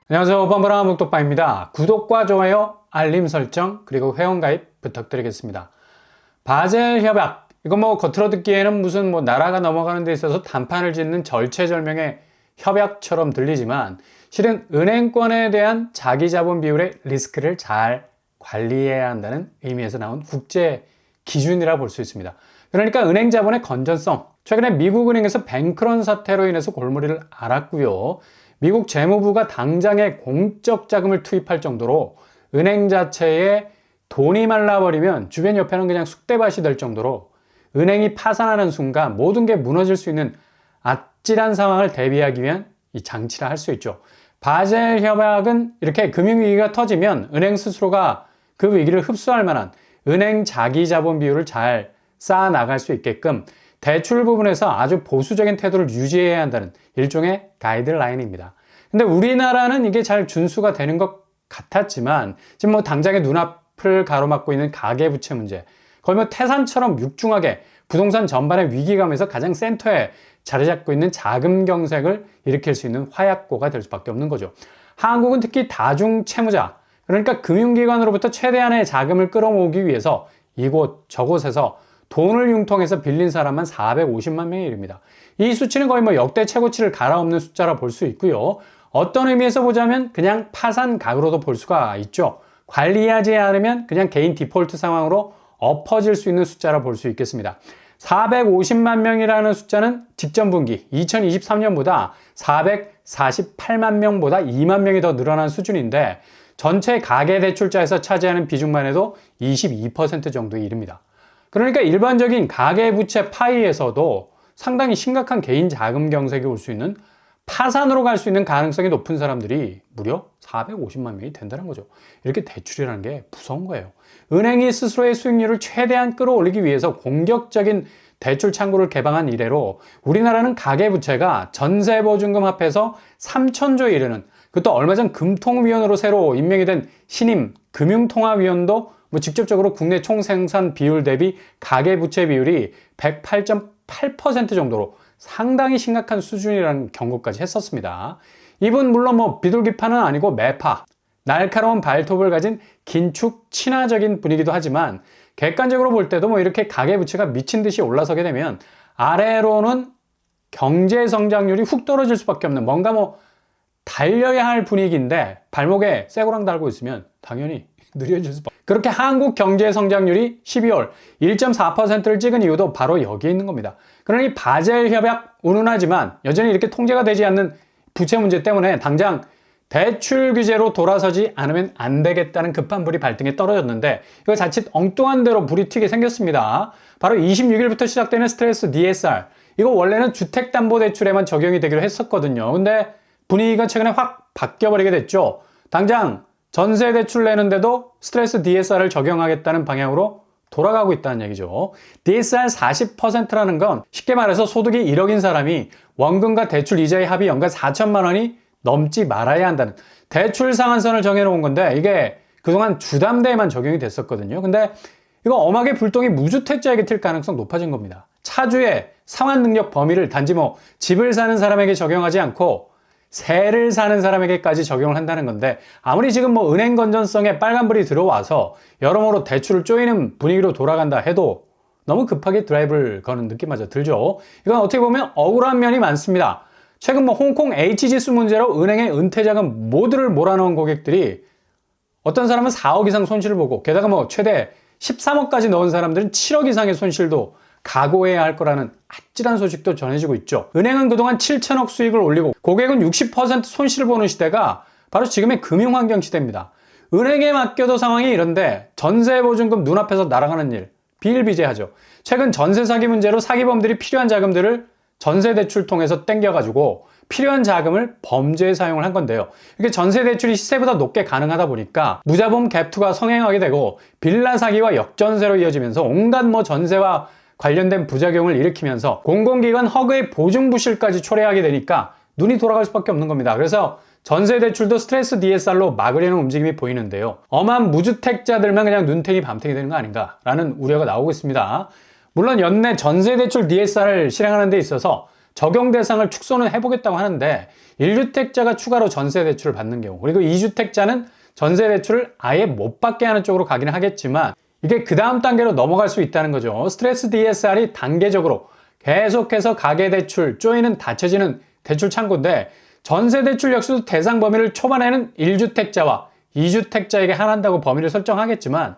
안녕하세요. 뻔뻔한 묵독방입니다. 구독과 좋아요, 알림 설정, 그리고 회원가입 부탁드리겠습니다. 바젤 협약, 이거 겉으로 듣기에는 무슨 나라가 넘어가는 데 있어서 단판을 짓는 절체절명의 협약처럼 들리지만 실은 은행권에 대한 자기자본 비율의 리스크를 잘 관리해야 한다는 의미에서 나온 국제 기준이라 볼 수 있습니다. 그러니까 은행 자본의 건전성, 최근에 미국 은행에서 뱅크런 사태로 인해서 골머리를 앓았고요. 미국 재무부가 당장에 공적 자금을 투입할 정도로 은행 자체에 돈이 말라버리면 주변 옆에는 그냥 쑥대밭이 될 정도로 은행이 파산하는 순간 모든 게 무너질 수 있는 아찔한 상황을 대비하기 위한 이 장치라 할 수 있죠. 바젤 협약은 이렇게 금융위기가 터지면 은행 스스로가 그 위기를 흡수할 만한 은행 자기 자본 비율을 잘 쌓아 나갈 수 있게끔 대출 부분에서 아주 보수적인 태도를 유지해야 한다는 일종의 가이드라인입니다. 근데 우리나라는 이게 잘 준수가 되는 것 같았지만 지금 당장의 눈앞을 가로막고 있는 가계부채 문제, 거의 태산처럼 육중하게 부동산 전반의 위기감에서 가장 센터에 자리 잡고 있는 자금 경색을 일으킬 수 있는 화약고가 될 수밖에 없는 거죠. 한국은 특히 다중채무자, 그러니까 금융기관으로부터 최대한의 자금을 끌어모으기 위해서 이곳 저곳에서 돈을 융통해서 빌린 사람만 450만 명에 이릅니다. 이 수치는 거의 역대 최고치를 갈아엎는 숫자라 볼 수 있고요. 어떤 의미에서 보자면 그냥 파산 각으로도 볼 수가 있죠. 관리하지 않으면 그냥 개인 디폴트 상황으로 엎어질 수 있는 숫자라 볼 수 있겠습니다. 450만 명이라는 숫자는 직전 분기 2023년보다 448만 명보다 2만 명이 더 늘어난 수준인데 전체 가계대출자에서 차지하는 비중만 해도 22% 정도에 이릅니다. 그러니까 일반적인 가계부채 파이에서도 상당히 심각한 개인 자금 경색이 올 수 있는 파산으로 갈 수 있는 가능성이 높은 사람들이 무려 450만 명이 된다는 거죠. 이렇게 대출이라는 게 무서운 거예요. 은행이 스스로의 수익률을 최대한 끌어올리기 위해서 공격적인 대출 창구를 개방한 이래로 우리나라는 가계부채가 전세보증금 합해서 3천조에 이르는, 그것도 얼마 전 금통위원으로 새로 임명이 된 신임 금융통화위원도 직접적으로 국내 총생산 비율 대비 가계부채 비율이 108.8% 정도로 상당히 심각한 수준이라는 경고까지 했었습니다. 이분 물론 비둘기파는 아니고 매파, 날카로운 발톱을 가진 긴축 친화적인 분이기도 하지만 객관적으로 볼 때도 이렇게 가계부채가 미친 듯이 올라서게 되면 아래로는 경제 성장률이 훅 떨어질 수밖에 없는, 뭔가 달려야 할 분위기인데 발목에 쇠고랑 달고 있으면 당연히 느려질 수밖에. 그렇게 한국 경제 성장률이 12월 1.4%를 찍은 이유도 바로 여기에 있는 겁니다. 그러니 바젤 협약 운운하지만 여전히 이렇게 통제가 되지 않는 부채 문제 때문에 당장 대출 규제로 돌아서지 않으면 안 되겠다는 급한 불이 발등에 떨어졌는데 이거 자칫 엉뚱한 대로 불이 튀게 생겼습니다. 바로 26일부터 시작되는 스트레스 DSR. 이거 원래는 주택담보대출에만 적용이 되기로 했었거든요. 근데 분위기가 최근에 확 바뀌어버리게 됐죠. 당장 전세 대출 내는데도 스트레스 DSR을 적용하겠다는 방향으로 돌아가고 있다는 얘기죠. DSR 40%라는 건 쉽게 말해서 소득이 1억인 사람이 원금과 대출 이자의 합이 연간 4천만 원이 넘지 말아야 한다는 대출 상한선을 정해놓은 건데 이게 그동안 주담대에만 적용이 됐었거든요. 근데 이거 엄하게 불똥이 무주택자에게 튈 가능성 높아진 겁니다. 차주의 상환 능력 범위를 단지 집을 사는 사람에게 적용하지 않고 세를 사는 사람에게까지 적용을 한다는 건데 아무리 지금 은행 건전성에 빨간불이 들어와서 여러모로 대출을 쪼이는 분위기로 돌아간다 해도 너무 급하게 드라이브를 거는 느낌마저 들죠. 이건 어떻게 보면 억울한 면이 많습니다. 최근 홍콩 H지수 문제로 은행의 은퇴자금 모두를 몰아넣은 고객들이 어떤 사람은 4억 이상 손실을 보고 게다가 최대 13억까지 넣은 사람들은 7억 이상의 손실도 각오해야 할 거라는 아찔한 소식도 전해지고 있죠. 은행은 그동안 7천억 수익을 올리고 고객은 60% 손실을 보는 시대가 바로 지금의 금융환경 시대입니다. 은행에 맡겨도 상황이 이런데 전세보증금 눈앞에서 날아가는 일 비일비재하죠. 최근 전세 사기 문제로 사기범들이 필요한 자금들을 전세대출 통해서 땡겨가지고 필요한 자금을 범죄에 사용을 한 건데요. 이게 전세대출이 시세보다 높게 가능하다 보니까 무자본 갭투가 성행하게 되고 빌라 사기와 역전세로 이어지면서 온갖 전세와 관련된 부작용을 일으키면서 공공기관 허그의 보증부실까지 초래하게 되니까 눈이 돌아갈 수밖에 없는 겁니다. 그래서 전세대출도 스트레스 DSR로 막으려는 움직임이 보이는데요. 엄한 무주택자들만 그냥 눈탱이 밤탱이 되는 거 아닌가라는 우려가 나오고 있습니다. 물론 연내 전세대출 DSR을 실행하는 데 있어서 적용 대상을 축소는 해보겠다고 하는데 1주택자가 추가로 전세 대출을 받는 경우, 그리고 2주택자는 전세 대출을 아예 못 받게 하는 쪽으로 가기는 하겠지만 이게 그 다음 단계로 넘어갈 수 있다는 거죠. 스트레스 DSR이 단계적으로 계속해서 가계대출, 쪼이는 닫혀지는 대출 창구인데 전세 대출 역시도 대상 범위를 초반에는 1주택자와 2주택자에게 한한다고 범위를 설정하겠지만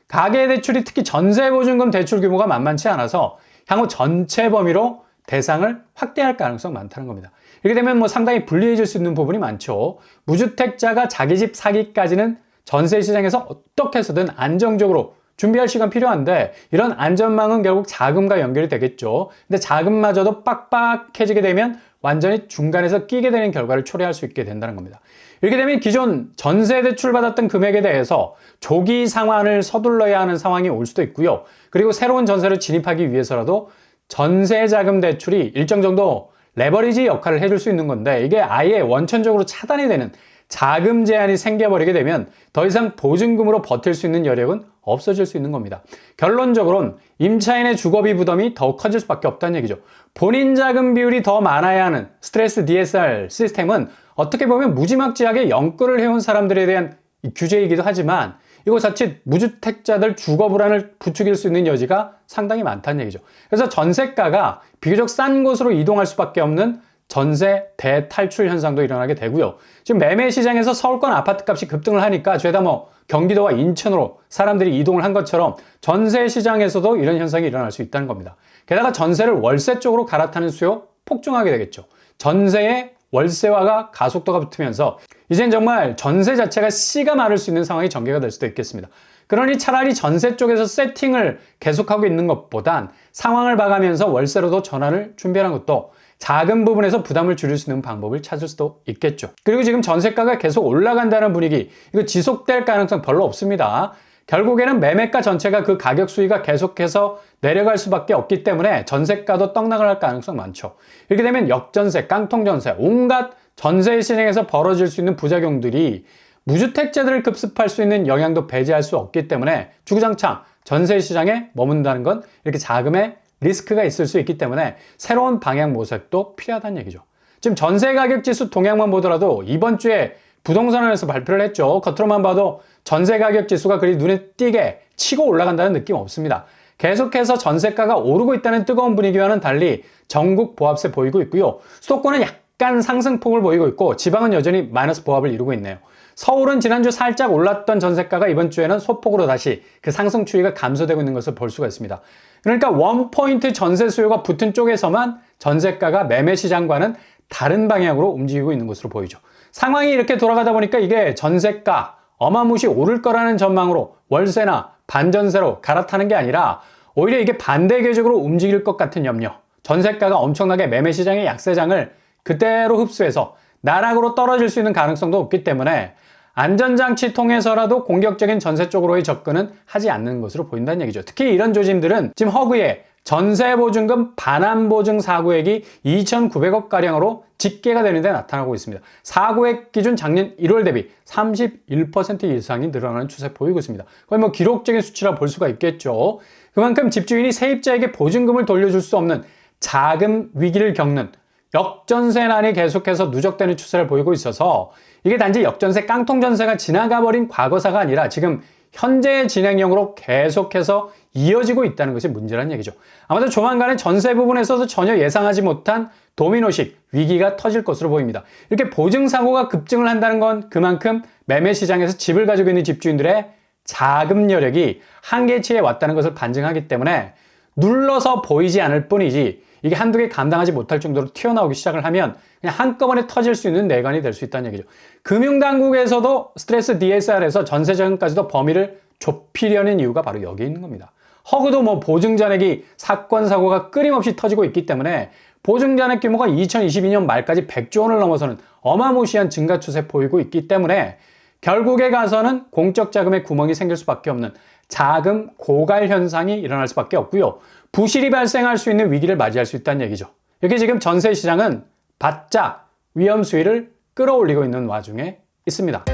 가계대출이 특히 전세보증금 대출 규모가 만만치 않아서 향후 전체 범위로 대상을 확대할 가능성 많다는 겁니다. 이렇게 되면 뭐 상당히 불리해질 수 있는 부분이 많죠. 무주택자가 자기 집 사기까지는 전세 시장에서 어떻게 해서든 안정적으로 준비할 시간 필요한데 이런 안전망은 결국 자금과 연결이 되겠죠. 근데 자금마저도 빡빡해지게 되면 완전히 중간에서 끼게 되는 결과를 초래할 수 있게 된다는 겁니다. 이렇게 되면 기존 전세 대출 받았던 금액에 대해서 조기 상환을 서둘러야 하는 상황이 올 수도 있고요. 그리고 새로운 전세를 진입하기 위해서라도 전세 자금 대출이 일정 정도 레버리지 역할을 해줄 수 있는 건데 이게 아예 원천적으로 차단이 되는 자금 제한이 생겨버리게 되면 더 이상 보증금으로 버틸 수 있는 여력은 없어질 수 있는 겁니다. 결론적으로는 임차인의 주거비 부담이 더 커질 수밖에 없다는 얘기죠. 본인 자금 비율이 더 많아야 하는 스트레스 DSR 시스템은 어떻게 보면 무지막지하게 연끌을 해온 사람들에 대한 규제이기도 하지만 이거 자칫 무주택자들 주거 불안을 부추길 수 있는 여지가 상당히 많다는 얘기죠. 그래서 전세가가 비교적 싼 곳으로 이동할 수밖에 없는 전세 대탈출 현상도 일어나게 되고요. 지금 매매 시장에서 서울권 아파트 값이 급등을 하니까 죄다 뭐 경기도와 인천으로 사람들이 이동을 한 것처럼 전세 시장에서도 이런 현상이 일어날 수 있다는 겁니다. 게다가 전세를 월세 쪽으로 갈아타는 수요 폭증하게 되겠죠. 전세의 월세화가 가속도가 붙으면서 이젠 정말 전세 자체가 씨가 마를 수 있는 상황이 전개가 될 수도 있겠습니다. 그러니 차라리 전세 쪽에서 세팅을 계속하고 있는 것보단 상황을 봐가면서 월세로도 전환을 준비하는 것도 작은 부분에서 부담을 줄일 수 있는 방법을 찾을 수도 있겠죠. 그리고 지금 전세가가 계속 올라간다는 분위기, 이거 지속될 가능성 별로 없습니다. 결국에는 매매가 전체가 그 가격 수위가 계속해서 내려갈 수밖에 없기 때문에 전세가도 떡나갈 가능성 많죠. 이렇게 되면 역전세, 깡통전세, 온갖 전세 시장에서 벌어질 수 있는 부작용들이 무주택자들을 급습할 수 있는 영향도 배제할 수 없기 때문에 주구장창 전세 시장에 머문다는 건 이렇게 자금의 리스크가 있을 수 있기 때문에 새로운 방향 모색도 필요하다는 얘기죠. 지금 전세 가격 지수 동향만 보더라도 이번 주에 부동산원에서 발표를 했죠. 겉으로만 봐도 전세 가격 지수가 그리 눈에 띄게 치고 올라간다는 느낌 없습니다. 계속해서 전세가가 오르고 있다는 뜨거운 분위기와는 달리 전국 보합세 보이고 있고요. 수도권은 약간 상승폭을 보이고 있고 지방은 여전히 마이너스 보합을 이루고 있네요. 서울은 지난주 살짝 올랐던 전세가가 이번 주에는 소폭으로 다시 그 상승 추이가 감소되고 있는 것을 볼 수가 있습니다. 그러니까 원포인트 전세 수요가 붙은 쪽에서만 전세가가 매매 시장과는 다른 방향으로 움직이고 있는 것으로 보이죠. 상황이 이렇게 돌아가다 보니까 이게 전세가 어마무시 오를 거라는 전망으로 월세나 반전세로 갈아타는 게 아니라 오히려 이게 반대 궤적으로 움직일 것 같은 염려, 전세가가 엄청나게 매매 시장의 약세장을 그대로 흡수해서 나락으로 떨어질 수 있는 가능성도 없기 때문에 안전장치 통해서라도 공격적인 전세 쪽으로의 접근은 하지 않는 것으로 보인다는 얘기죠. 특히 이런 조짐들은 지금 허그의 전세보증금 반환보증 사고액이 2,900억가량으로 집계가 되는 데 나타나고 있습니다. 사고액 기준 작년 1월 대비 31% 이상이 늘어나는 추세 보이고 있습니다. 거의 뭐 기록적인 수치라 볼 수가 있겠죠. 그만큼 집주인이 세입자에게 보증금을 돌려줄 수 없는 자금 위기를 겪는 역전세난이 계속해서 누적되는 추세를 보이고 있어서 이게 단지 역전세 깡통전세가 지나가버린 과거사가 아니라 지금 현재 진행형으로 계속해서 이어지고 있다는 것이 문제라는 얘기죠. 아마도 조만간에 전세 부분에서도 전혀 예상하지 못한 도미노식 위기가 터질 것으로 보입니다. 이렇게 보증사고가 급증을 한다는 건 그만큼 매매 시장에서 집을 가지고 있는 집주인들의 자금 여력이 한계치에 왔다는 것을 반증하기 때문에 눌러서 보이지 않을 뿐이지 이게 한두 개 감당하지 못할 정도로 튀어나오기 시작을 하면 그냥 한꺼번에 터질 수 있는 내관이 될 수 있다는 얘기죠. 금융당국에서도 스트레스 DSR에서 전세자금까지도 범위를 좁히려는 이유가 바로 여기 있는 겁니다. 허그도 뭐 보증잔액이 사건 사고가 끊임없이 터지고 있기 때문에 보증잔액 규모가 2022년 말까지 100조 원을 넘어서는 어마무시한 증가 추세 보이고 있기 때문에 결국에 가서는 공적 자금에 구멍이 생길 수밖에 없는 자금 고갈 현상이 일어날 수밖에 없고요. 부실이 발생할 수 있는 위기를 맞이할 수 있다는 얘기죠. 이게 지금 전세 시장은 바짝 위험 수위를 끌어올리고 있는 와중에 있습니다.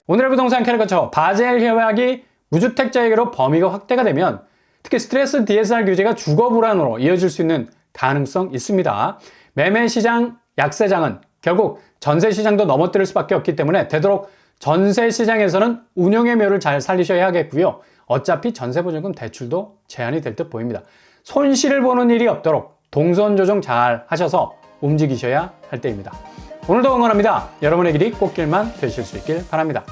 오늘의 부동산 캐릭터처 바젤 협약이 무주택자에게로 범위가 확대가 되면 특히 스트레스 DSR 규제가 주거 불안으로 이어질 수 있는 가능성 있습니다. 매매 시장 약세장은 결국 전세 시장도 넘어뜨릴 수밖에 없기 때문에 되도록 전세 시장에서는 운용의 묘를 잘 살리셔야 하겠고요. 어차피 전세보증금 대출도 제한이 될 듯 보입니다. 손실을 보는 일이 없도록 동선 조정 잘 하셔서 움직이셔야 할 때입니다. 오늘도 응원합니다. 여러분의 길이 꽃길만 되실 수 있길 바랍니다.